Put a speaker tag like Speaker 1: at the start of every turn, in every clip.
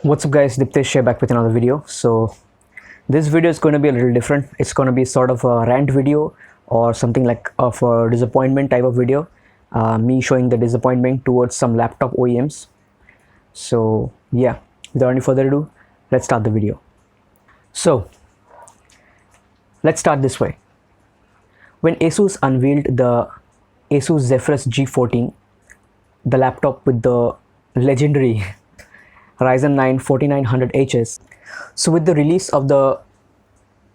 Speaker 1: What's up guys, Diptesh here back with another video. So this video is going to be a little different. It's going to be sort of a rant video or something like of a disappointment type of video. Me showing the disappointment towards some laptop OEMs. So yeah, without any further ado, let's start the video. So let's start this way. When Asus unveiled the Asus Zephyrus G14, the laptop with the legendary Ryzen 9 4900HS. So with the release of the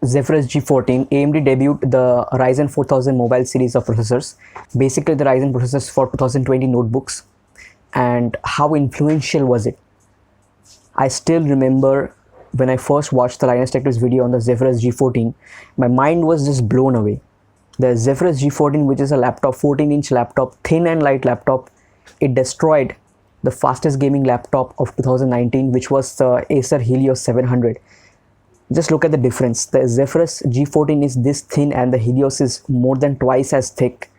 Speaker 1: Zephyrus G14, AMD debuted the Ryzen 4000 mobile series of processors, basically the Ryzen processors for 2020 notebooks. And how influential was it? I still remember when I first watched the Linus Tech Tips video on the Zephyrus G14, my mind was just blown away. The Zephyrus G14, which is a laptop, 14-inch laptop, thin and light laptop, it destroyed the fastest gaming laptop of 2019, which was the Acer Helios 700. Just look at the difference. The Zephyrus G14 is this thin and the Helios is more than twice as thick,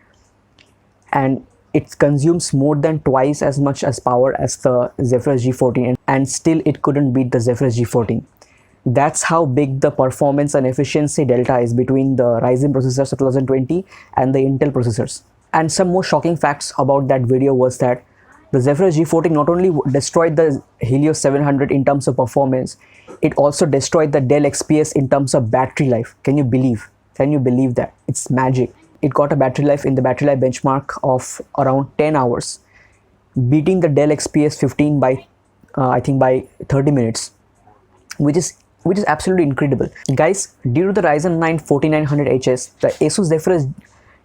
Speaker 1: and it consumes more than twice as much as power as the Zephyrus G14, and still it couldn't beat the Zephyrus G14. That's how big the performance and efficiency delta is between the Ryzen processors of 2020 and the Intel processors. And some more shocking facts about that video was that the Zephyrus G14 not only destroyed the Helios 700 in terms of performance, it also destroyed the Dell XPS in terms of battery life. Can you believe? Can you believe that? It's magic. It got a battery life in the battery life benchmark of around 10 hours, beating the Dell XPS 15 by I think by 30 minutes, which is absolutely incredible. Guys, due to the Ryzen 9 4900HS, the Asus Zephyrus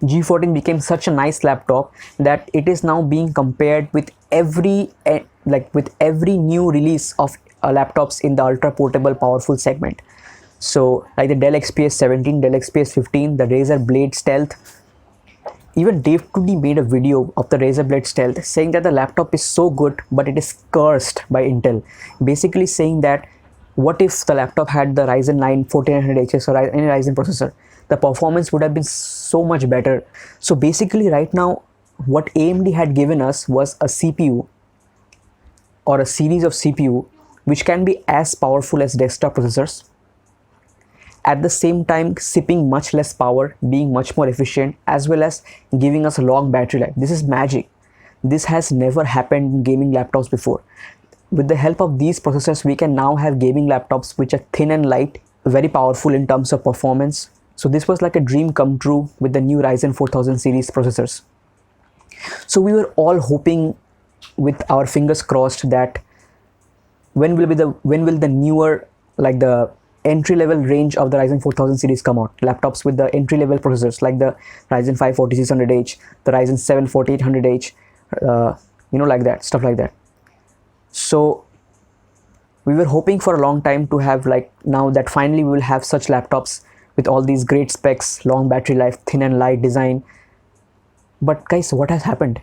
Speaker 1: G14 became such a nice laptop that it is now being compared with every new release of laptops in the ultra portable powerful segment. So like the Dell XPS 17, Dell XPS 15, the Razer Blade Stealth. Even Dave 2D made a video of the Razer Blade Stealth saying that the laptop is so good but it is cursed by Intel, basically saying that what if the laptop had the Ryzen 9 4900HS or any Ryzen processor, the performance would have been so much better. So basically right now what AMD had given us was a CPU or a series of CPU which can be as powerful as desktop processors, at the same time sipping much less power, being much more efficient, as well as giving us a long battery life. This is magic. This has never happened in gaming laptops before. With the help of these processors, we can now have gaming laptops which are thin and light, very powerful in terms of performance. So this was like a dream come true with the new Ryzen 4000 series processors. So we were all hoping with our fingers crossed that when will the newer, like the entry level range of the Ryzen 4000 series come out, laptops with the entry level processors like the Ryzen 5 4600H, the Ryzen 7 4800H, like that, stuff like that. So we were hoping for a long time to have, like, now that finally we will have such laptops with all these great specs, long battery life, thin and light design. But guys, what has happened?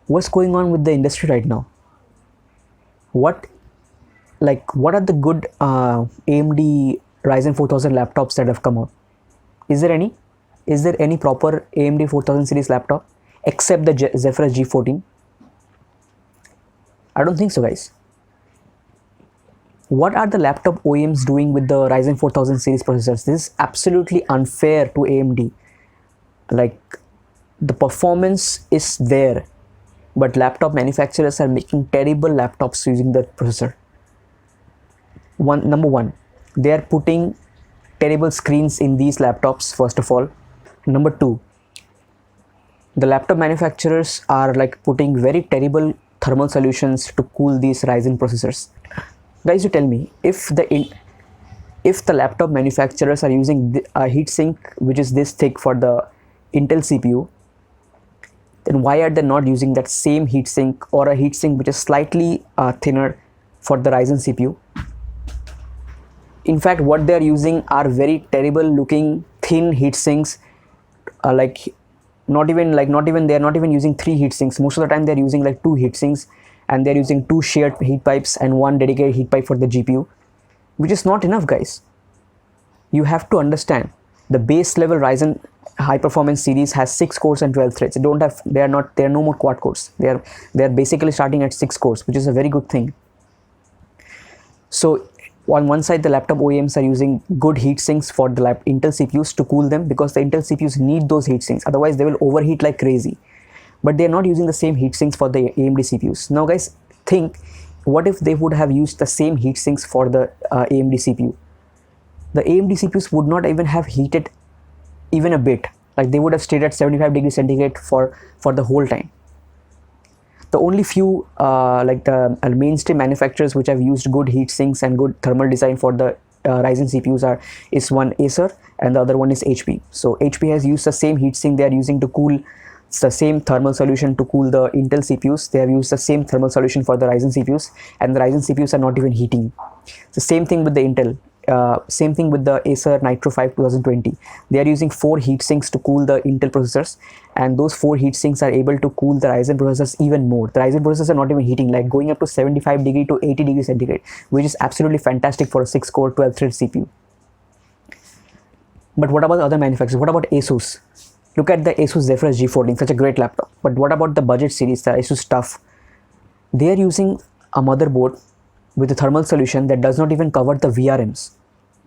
Speaker 1: What's going on with the industry right now? What are the good AMD Ryzen 4000 laptops that have come out? Is there any proper AMD 4000 series laptop except the Zephyrus G14? I don't think so, guys. What are the laptop OEMs doing with the Ryzen 4000 series processors? This is absolutely unfair to AMD. Like, the performance is there, but laptop manufacturers are making terrible laptops using the processor. Number one, they are putting terrible screens in these laptops, first of all. Number two, the laptop manufacturers are like putting very terrible thermal solutions to cool these Ryzen processors. Guys, you tell me, if the laptop manufacturers are using a heatsink which is this thick for the Intel CPU, then why are they not using that same heatsink or a heatsink which is slightly thinner for the Ryzen CPU? In fact, what they are using are very terrible looking thin heat sinks. They are not even using 3 heat sinks. Most of the time they are using like 2 heat sinks, and they are using 2 shared heat pipes and 1 dedicated heat pipe for the GPU, which is not enough, guys. You have to understand, the base level Ryzen high performance series has 6 cores and 12 threads. They are no more quad cores. They are basically starting at 6 cores, which is a very good thing. So on one side, the laptop OEMs are using good heat sinks for the Intel CPUs to cool them, because the Intel CPUs need those heat sinks, otherwise they will overheat like crazy. But they're not using the same heat sinks for the AMD CPUs. Now guys, think, what if they would have used the same heat sinks for the AMD CPU? The AMD CPUs would not even have heated even a bit. Like, they would have stayed at 75 degrees centigrade for the whole time. The only few like the mainstream manufacturers which have used good heat sinks and good thermal design for the Ryzen CPUs is one Acer and the other one is HP. So HP has used the same heat sink they are using to cool. It's the same thermal solution to cool the Intel CPUs. They have used the same thermal solution for the Ryzen CPUs, and the Ryzen CPUs are not even heating. The same thing with the Intel. Same thing with the Acer Nitro 5 2020. They are using 4 heat sinks to cool the Intel processors, and those 4 heat sinks are able to cool the Ryzen processors even more. The Ryzen processors are not even heating, like going up to 75 degree to 80 degrees centigrade, which is absolutely fantastic for a 6-core 12-thread CPU. But what about other manufacturers? What about Asus? Look at the Asus Zephyrus G14, such a great laptop. But what about the budget series, the Asus TUF? They are using a motherboard with a thermal solution that does not even cover the VRMs.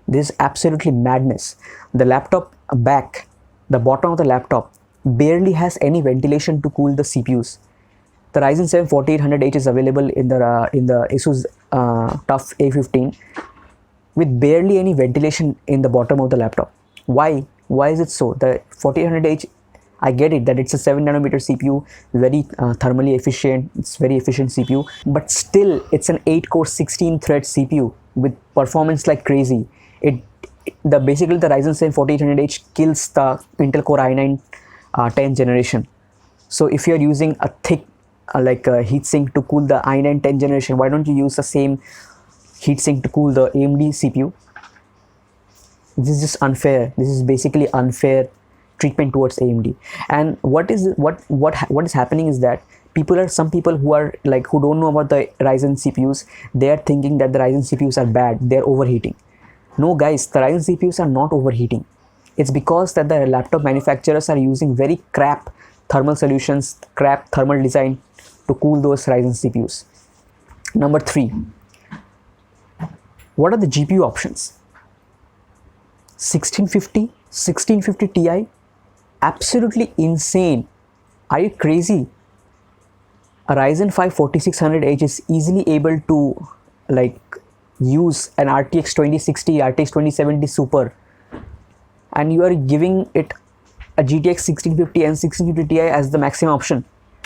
Speaker 1: This is absolutely madness. The laptop back, the bottom of the laptop, barely has any ventilation to cool the CPUs. The Ryzen 7 4800H is available in the Asus TUF A15 with barely any ventilation in the bottom of the laptop. Why? Why is it so? The 4800H, I get it that it's a 7nm CPU, very thermally efficient, it's very efficient CPU, but still it's an 8-core 16-thread CPU with performance like crazy. Basically the Ryzen 7 4800H kills the Intel Core i9 10th generation. So if you're using a thick heatsink to cool the i9 10th generation, why don't you use the same heatsink to cool the AMD CPU? This is just unfair. This is basically unfair treatment towards AMD. And what is happening is that some people who don't know about the Ryzen CPUs, they are thinking that the Ryzen CPUs are bad, they're overheating. No guys, the Ryzen CPUs are not overheating. It's because that the laptop manufacturers are using very crap thermal solutions, crap thermal design to cool those Ryzen CPUs. Number 3, what are the GPU options? 1650 Ti, absolutely insane. Are you crazy? A Ryzen 5 4600H is easily able to use an RTX 2060, RTX 2070 Super, and you are giving it a GTX 1650 and 1650 Ti as the maximum option.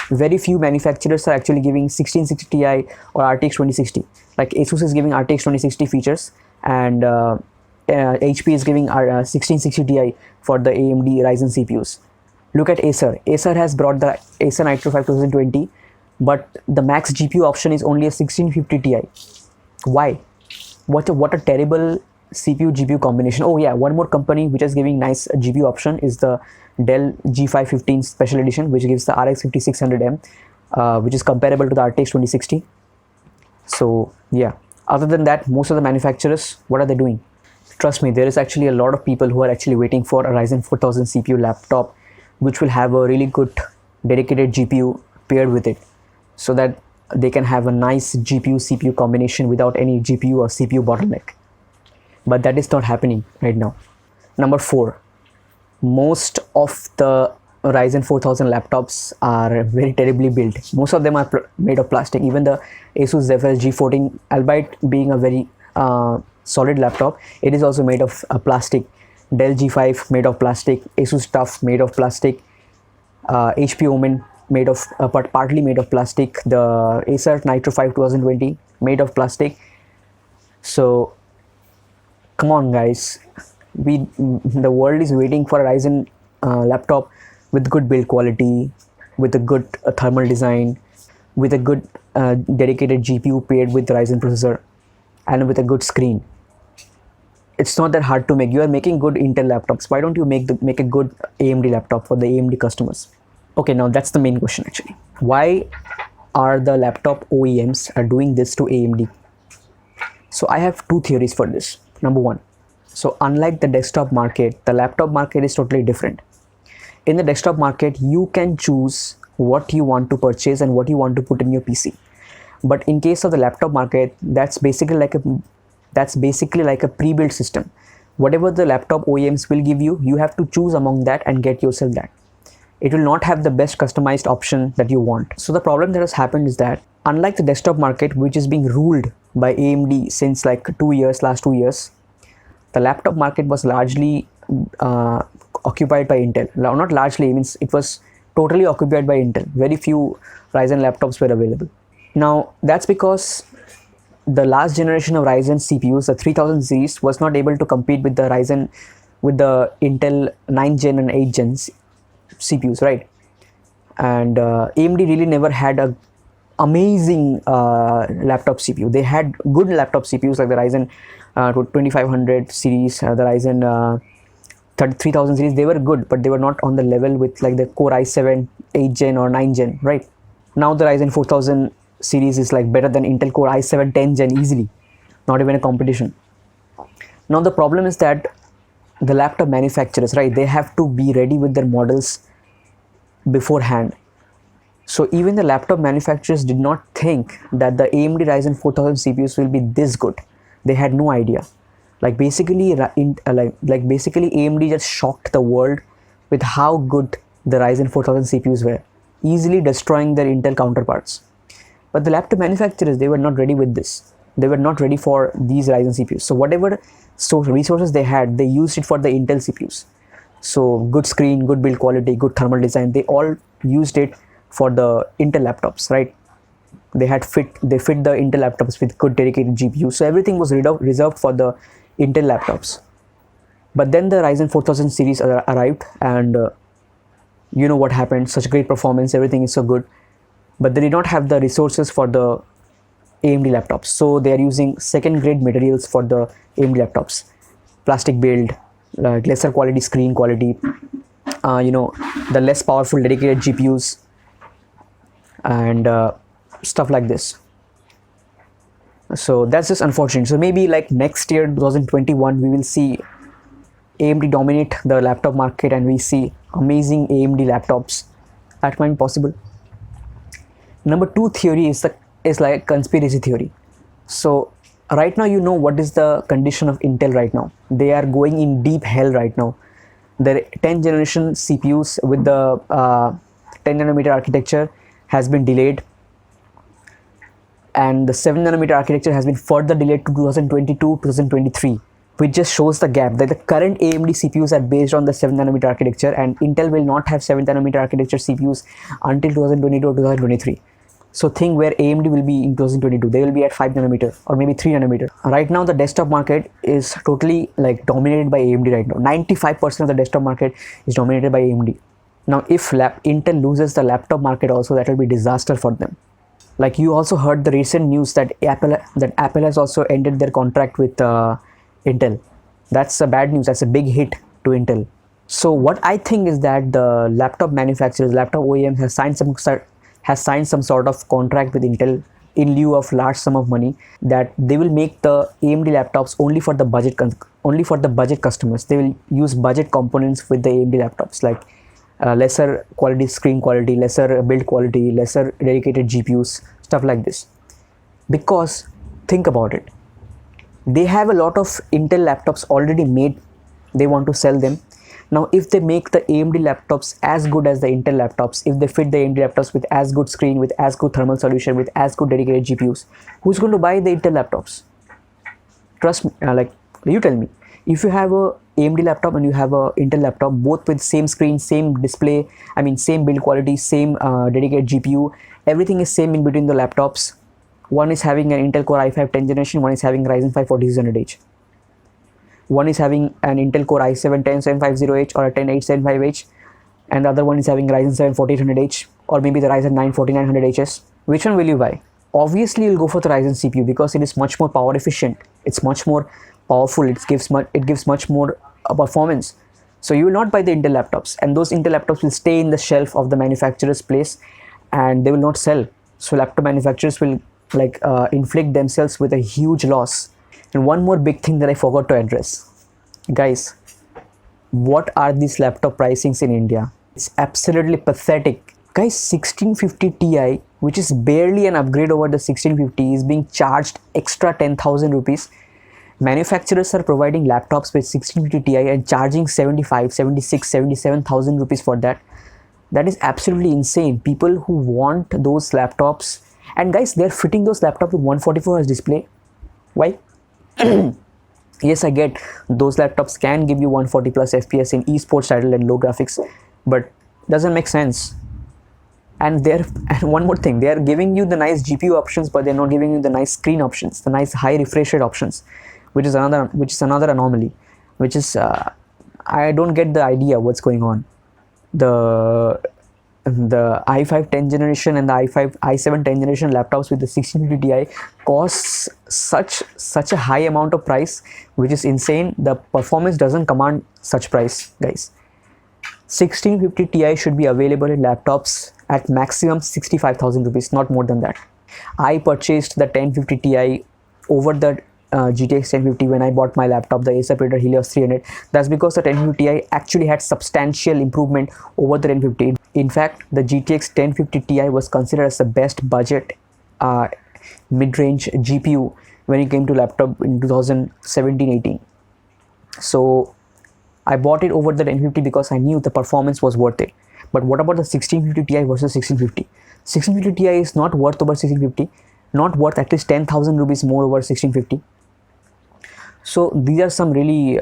Speaker 1: Very few manufacturers are actually giving 1660 Ti or RTX 2060. Like Asus is giving RTX 2060 features, and HP is giving 1660 Ti for the AMD Ryzen CPUs. Look at Acer. Acer has brought the Acer Nitro 5 2020, but the max GPU option is only a 1650 Ti. Why? What a terrible CPU GPU combination. Oh yeah, one more company which is giving nice GPU option is the Dell G515 Special Edition, which gives the RX 5600M, which is comparable to the RTX 2060. So yeah, other than that, most of the manufacturers, what are they doing? Trust me, there is actually a lot of people who are actually waiting for a Ryzen 4000 CPU laptop which will have a really good dedicated GPU paired with it, so that they can have a nice GPU CPU combination without any GPU or CPU bottleneck. But that is not happening right now. Number 4, most of the Ryzen 4000 laptops are very terribly built. Most of them are made of plastic. Even the Asus Zephyrus G14, albeit being a very solid laptop, it is also made of plastic. Dell G5 made of plastic, Asus TUF made of plastic, HP Omen made of but partly made of plastic, the Acer Nitro 5 2020 made of plastic. So come on guys, the world is waiting for a Ryzen laptop with good build quality, with a good thermal design, with a good dedicated GPU paired with the Ryzen processor, and with a good screen. It's not that hard to make. You are making good Intel laptops. Why don't you make a good AMD laptop for the AMD customers? Okay, now that's the main question actually. Why are the laptop OEMs are doing this to AMD? So I have 2 theories for this. Number 1, so unlike the desktop market, the laptop market is totally different. In the desktop market, you can choose what you want to purchase and what you want to put in your PC. But in case of the laptop market, that's basically like a pre-built system. Whatever the laptop OEMs will give you, you have to choose among that and get yourself that. It will not have the best customized option that you want. So the problem that has happened is that unlike the desktop market, which is being ruled by AMD since like last 2 years, the laptop market was largely occupied by Intel. Not largely, means it was totally occupied by Intel. Very few Ryzen laptops were available. Now that's because the last generation of Ryzen CPUs, the 3000 series, was not able to compete with the Intel 9th gen and 8th gen CPUs, right? And AMD really never had a amazing laptop CPU. They had good laptop CPUs like the Ryzen 2500 series, the Ryzen 3000 series. They were good, but they were not on the level with like the Core i7 8th gen or 9th gen, right? Now the Ryzen 4000 series is like better than Intel Core i7 10th gen easily, not even a competition. Now the problem is that the laptop manufacturers, right, they have to be ready with their models beforehand. So even the laptop manufacturers did not think that the AMD Ryzen 4000 CPUs will be this good. They had no idea. Like basically AMD just shocked the world with how good the Ryzen 4000 CPUs were, easily destroying their Intel counterparts. But the laptop manufacturers, they were not ready with this. They were not ready for these Ryzen CPUs. So whatever resources they had, they used it for the Intel CPUs. So good screen, good build quality, good thermal design, they all used it for the Intel laptops, right? They fit the Intel laptops with good dedicated GPU. So everything was reserved for the Intel laptops. But then the Ryzen 4000 series arrived, and you know what happened. Such great performance, everything is so good, but they did not have the resources for the AMD laptops. So they are using second grade materials for the AMD laptops, plastic build, lesser quality screen quality, the less powerful dedicated GPUs, and stuff like this. So that's just unfortunate. So maybe like next year 2021 we will see AMD dominate the laptop market and we see amazing AMD laptops. That might be possible. Number 2 theory is like conspiracy theory. So right now, you know what is the condition of Intel right now. They are going in deep hell right now. Their 10th generation CPUs with the 10 nanometer architecture has been delayed, and the 7 nanometer architecture has been further delayed to 2022-2023, which just shows the gap that the current AMD CPUs are based on the 7 nanometer architecture, and Intel will not have 7 nanometer architecture CPUs until 2022 or 2023. So think where AMD will be in 2022. They will be at 5 nanometer or maybe 3 nanometer. Right now the desktop market is totally like dominated by AMD right now. 95% of the desktop market is dominated by AMD. Now if Intel loses the laptop market also, that will be disaster for them. Like you also heard the recent news that Apple has also ended their contract with Intel. That's a bad news. That's a big hit to Intel. So what I think is that the laptop manufacturers, laptop OEMs has signed some sort of contract with Intel in lieu of large sum of money, that they will make the AMD laptops only for the budget customers. They will use budget components with the AMD laptops, like lesser quality screen quality, lesser build quality, lesser dedicated GPUs, stuff like this. Because think about it, they have a lot of Intel laptops already made. They want to sell them. Now if they make the AMD laptops as good as the Intel laptops, if they fit the AMD laptops with as good screen, with as good thermal solution, with as good dedicated GPUs, who's going to buy the Intel laptops? Trust me, like you tell me. If you have a AMD laptop and you have a Intel laptop, both with same screen, same display, same build quality, same dedicated GPU, everything is same in between the laptops. One is having an Intel Core i5 10th generation, one is having Ryzen 5 4600H. One is having an Intel Core i7 10750H or a 10875H, and the other one is having Ryzen 7 4800H or maybe the Ryzen 9 4900HS. Which one will you buy? Obviously you'll go for the Ryzen CPU because it is much more power efficient. It's much more powerful. It gives much more performance. So you will not buy the Intel laptops, and those Intel laptops will stay in the shelf of the manufacturer's place and they will not sell. So laptop manufacturers will inflict themselves with a huge loss. And one more big thing that I forgot to address, guys, what are these laptop pricings in India? It's absolutely pathetic. Guys, 1650 Ti, which is barely an upgrade over the 1650, is being charged extra 10,000 rupees. Manufacturers are providing laptops with 1650 Ti and charging 75, 76, 77,000 rupees for that. That is absolutely insane. People who want those laptops, and guys, they're fitting those laptops with 144 Hz display. Why? Yes, I get those laptops can give you 140 plus FPS in esports title and low graphics, but doesn't make sense. And one more thing, they are giving you the nice GPU options, but they're not giving you the nice screen options, the nice high refresh rate options, which is another anomaly, which is I don't get the idea what's going on. The i5 10th generation and the i7 10th generation laptops with the 1650 Ti costs such a high amount of price, which is insane. The performance doesn't command such price, guys. 1650 Ti should be available in laptops at maximum 65,000 rupees, not more than that. I purchased the 1050 Ti over the GTX 1050 when I bought my laptop, the Acer Predator Helios 300. That's because the 1050 Ti actually had substantial improvement over the 1050. In fact, the GTX 1050 Ti was considered as the best budget mid-range GPU when it came to laptop in 2017-18. So I bought it over the 1050 because I knew the performance was worth it. But what about the 1650 Ti versus 1650? 1650 Ti is not worth over 1650, not worth at least 10,000 rupees more over 1650. So these are some really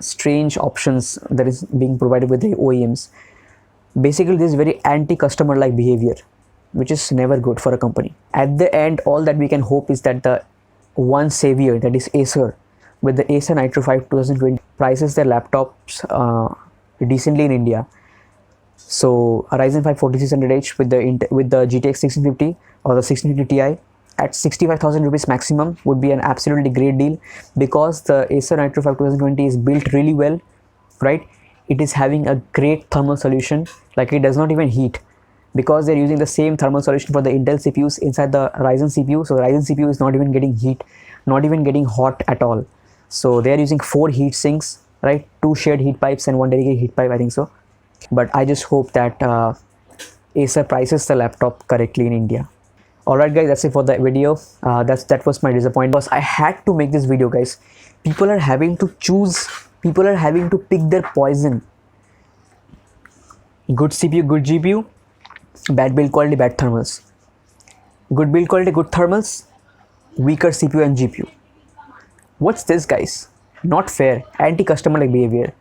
Speaker 1: strange options that is being provided with the OEMs. Basically, this is very anti-customer like behavior, which is never good for a company. At the end, all that we can hope is that the one savior, that is Acer, with the Acer Nitro 5 2020, prices their laptops decently in India. So a Ryzen 5 4600H with the GTX 1650 or the 1650 Ti at 65,000 rupees maximum would be an absolutely great deal, because the Acer Nitro 5 2020 is built really well, right? It is having a great thermal solution, like it does not even heat, because they're using the same thermal solution for the Intel CPUs inside the Ryzen CPU. So the Ryzen CPU is not even getting heat, not even getting hot at all. So they are using 4 heat sinks, right? 2 shared heat pipes and 1 dedicated heat pipe, I think so. But I just hope that Acer prices the laptop correctly in India. Alright guys, that's it for the video. That was my disappointment, because I had to make this video, guys. People are having to choose, people are having to pick their poison. Good CPU, good GPU, bad build quality, bad thermals. Good build quality, good thermals, weaker CPU and GPU. What's this, guys? Not fair. Anti-customer like behavior.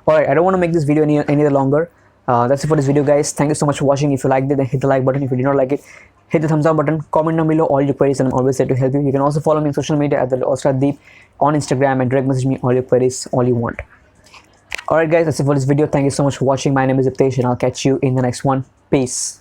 Speaker 1: Alright, I don't want to make this video any longer. That's it for this video, guys. Thank you so much for watching. If you liked it, then hit the like button. If you did not like it, hit the thumbs up button. Comment down below all your queries, and I'm always there to help you. You can also follow me on social media at the Deep on Instagram, and direct message me all your queries, all you want. Alright guys, that's it for this video. Thank you so much for watching. My name is Aptesh, and I'll catch you in the next one. Peace.